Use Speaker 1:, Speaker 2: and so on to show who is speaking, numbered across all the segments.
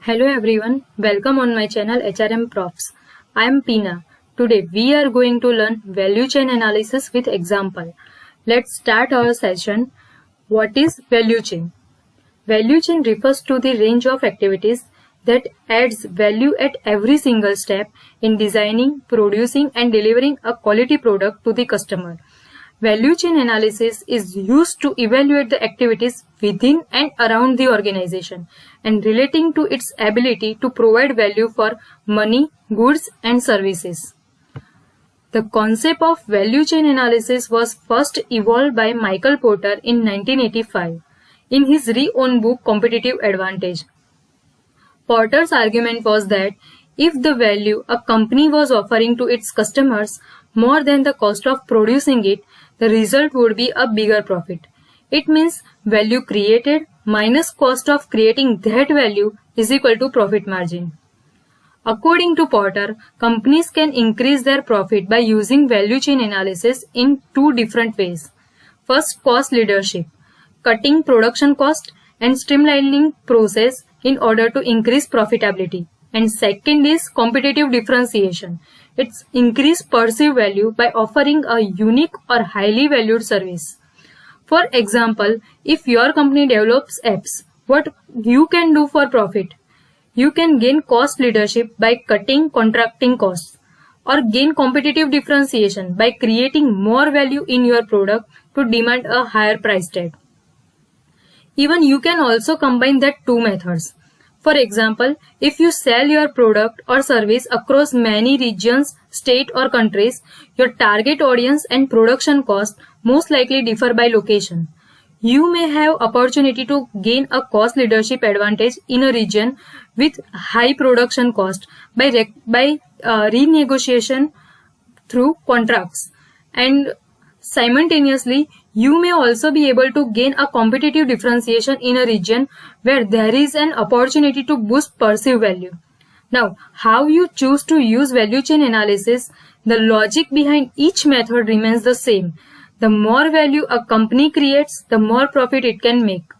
Speaker 1: Hello everyone, welcome on my channel HRM Profs. I am Peena. Today we are going to learn value chain analysis with example. Let's start our session. What is value chain? Value chain refers to the range of activities that adds value at every single step in designing, producing and delivering a quality product to the customer. Value chain analysis is used to evaluate the activities within and around the organization and relating to its ability to provide value for money, goods and services. The concept of value chain analysis was first evolved by Michael Porter in 1985 in his renowned book Competitive Advantage. Porter's argument was that if the value a company was offering to its customers more than the cost of producing it, the result would be a bigger profit. It means value created minus cost of creating that value is equal to profit margin. According to Porter, companies can increase their profit by using value chain analysis in two different ways. First, cost leadership, cutting production cost and streamlining process in order to increase profitability. And second is competitive differentiation. It's increase perceived value by offering a unique or highly valued service. For example, if your company develops apps, what you can do for profit? You can gain cost leadership by cutting contracting costs or gain competitive differentiation by creating more value in your product to demand a higher price tag. Even you can also combine that two methods. For example, if you sell your product or service across many regions, states or countries, your target audience and production cost most likely differ by location. You may have opportunity to gain a cost leadership advantage in a region with high production cost by renegotiation through contracts, and simultaneously you may also be able to gain a competitive differentiation in a region where there is an opportunity to boost perceived value. Now, how you choose to use value chain analysis, the logic behind each method remains the same. The more value a company creates, the more profit it can make.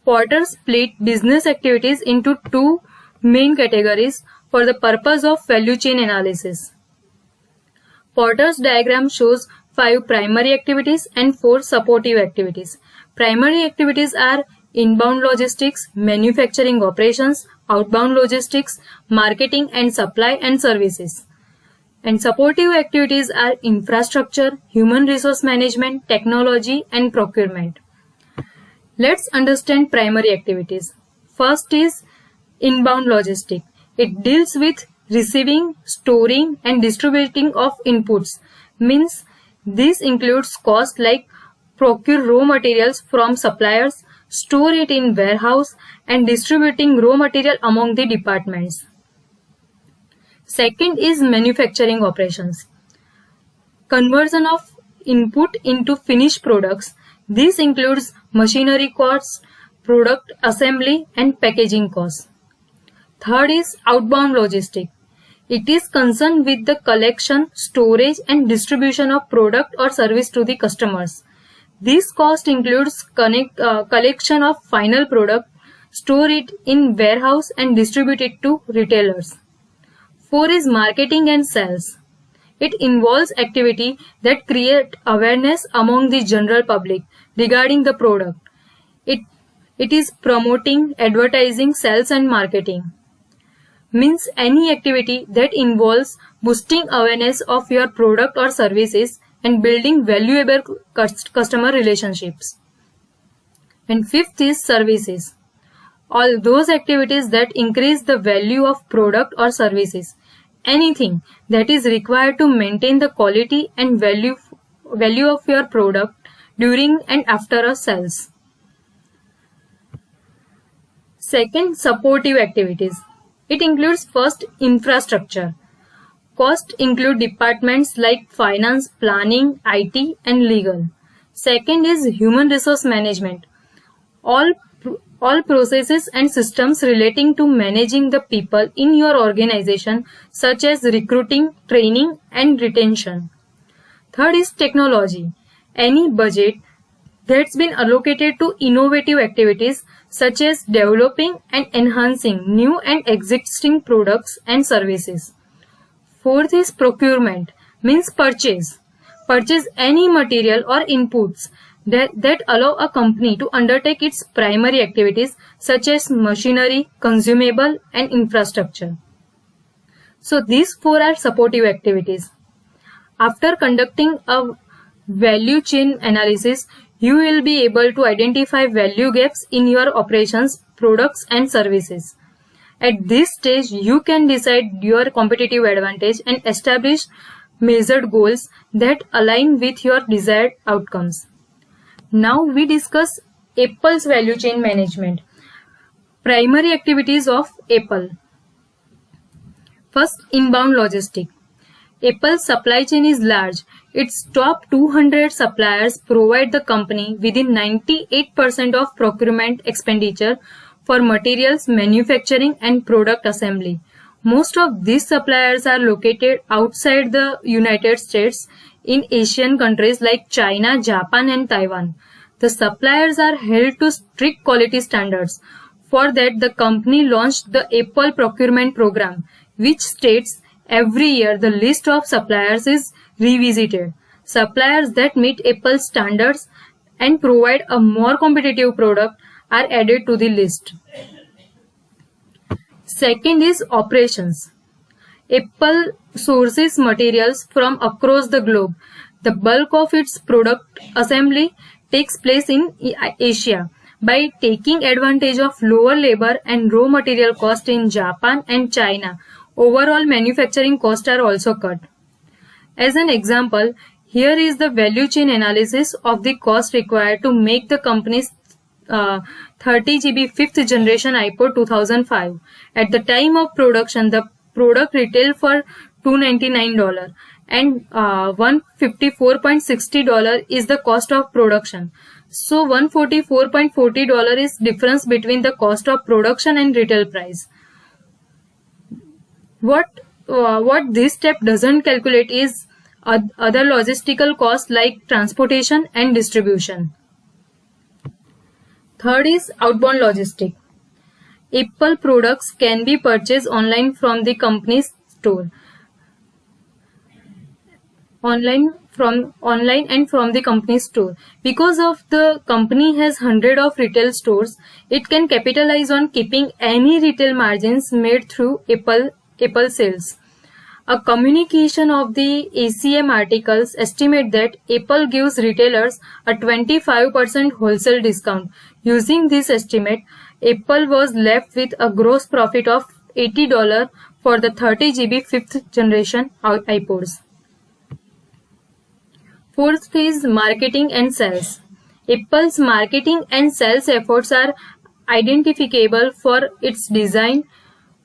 Speaker 1: Porter split business activities into two main categories for the purpose of value chain analysis. Porter's diagram shows 5 primary activities and 4 supportive activities. Primary activities are inbound logistics, manufacturing operations, outbound logistics, marketing and supply and services. And supportive activities are infrastructure, human resource management, technology and procurement. Let's understand primary activities. First is inbound logistics. It deals with receiving, storing and distributing of inputs. Means this includes costs like procure raw materials from suppliers, store it in warehouse and distributing raw material among the departments. Second is manufacturing operations. Conversion of input into finished products. This includes machinery costs, product assembly and packaging costs. Third is outbound logistics. It is concerned with the collection, storage and distribution of product or service to the customers. This cost includes collection of final product, store it in warehouse and distribute it to retailers. 4 is marketing and sales. It involves activity that create awareness among the general public regarding the product. It is promoting, advertising, sales and marketing. Means any activity that involves boosting awareness of your product or services and building valuable customer relationships. And 5th is services. All those activities that increase the value of product or services. Anything that is required to maintain the quality and value of your product during and after a sales. Second, supportive activities. It includes first infrastructure. Costs include departments like finance, planning, IT and legal. Second is human resource management. All processes and systems relating to managing the people in your organization such as recruiting, training and retention. Third is technology. Any budget that's been allocated to innovative activities such as developing and enhancing new and existing products and services. Fourth is procurement, means purchase. Purchase any material or inputs that allow a company to undertake its primary activities such as machinery, consumable and infrastructure. So these four are supportive activities. After conducting a value chain analysis, you will be able to identify value gaps in your operations, products and services. At this stage, you can decide your competitive advantage and establish measured goals that align with your desired outcomes. Now we discuss Apple's value chain management. Primary activities of Apple. First, inbound logistics. Apple's supply chain is large. Its top 200 suppliers provide the company within 98% of procurement expenditure for materials, manufacturing and product assembly. Most of these suppliers are located outside the United States in Asian countries like China, Japan and Taiwan. The suppliers are held to strict quality standards. For that, the company launched the Apple Procurement Program, which states every year the list of suppliers is revisited. Suppliers that meet Apple standards and provide a more competitive product are added to the list. Second is operations. Apple sources materials from across the globe. The bulk of its product assembly takes place in Asia. By taking advantage of lower labor and raw material cost in Japan and China, overall manufacturing costs are also cut. As an example, here is the value chain analysis of the cost required to make the company's 30 GB 5th generation iPod 2005. At the time of production, the product retailed for $299 and $154.60 is the cost of production. So $144.40 is difference between the cost of production and retail price. What this step doesn't calculate is other logistical costs like transportation and distribution. Third is outbound logistics. Apple products can be purchased online from the company's store. Online and from the company's store. Because of the company has hundreds of retail stores, it can capitalize on keeping any retail margins made through Apple sales. A communication of the ACM articles estimate that Apple gives retailers a 25% wholesale discount. Using this estimate, Apple was left with a gross profit of $80 for the 30 GB 5th generation iPods. Fourth is marketing and sales. Apple's marketing and sales efforts are identifiable for its design,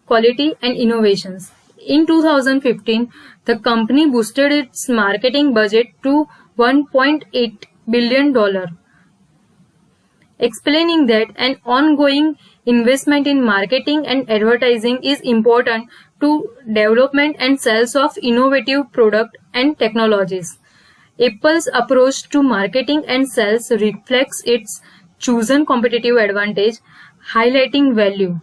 Speaker 1: quality and innovations. In 2015, the company boosted its marketing budget to $1.8 billion, explaining that an ongoing investment in marketing and advertising is important to development and sales of innovative products and technologies. Apple's approach to marketing and sales reflects its chosen competitive advantage, highlighting value.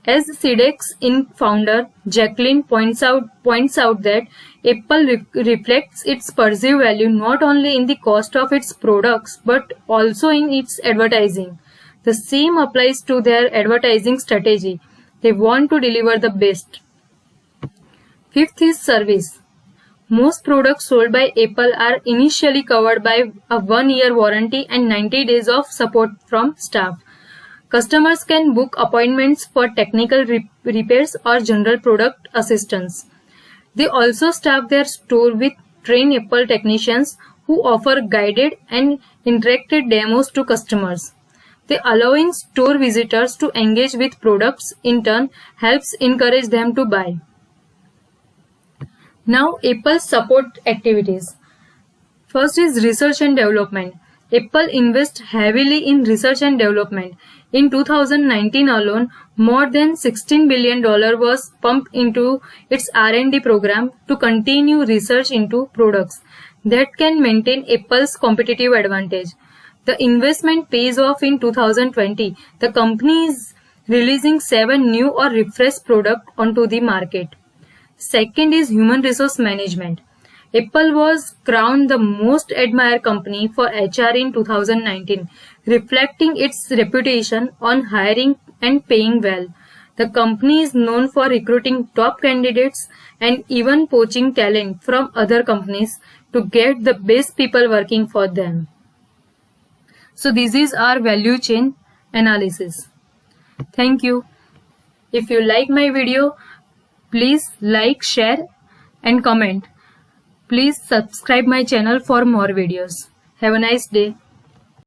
Speaker 1: As CDEX founder Jacqueline points out that Apple reflects its perceived value not only in the cost of its products but also in its advertising. The same applies to their advertising strategy. They want to deliver the best. Fifth is service. Most products sold by Apple are initially covered by a 1-year warranty and 90 days of support from staff. Customers can book appointments for technical repairs or general product assistance. They also staff their store with trained Apple technicians who offer guided and interactive demos to customers. The allowing store visitors to engage with products in turn helps encourage them to buy. Now, Apple's support activities. First is research and development. Apple invests heavily in research and development. In 2019 alone, more than $16 billion was pumped into its R&D program to continue research into products that can maintain Apple's competitive advantage. The investment pays off in 2020. The company is releasing 7 new or refreshed products onto the market. Second is human resource management. Apple was crowned the most admired company for HR in 2019, reflecting its reputation on hiring and paying well. The company is known for recruiting top candidates and even poaching talent from other companies to get the best people working for them. So this is our value chain analysis. Thank you. If you like my video, please like, share and comment. Please subscribe my channel for more videos. Have a nice day.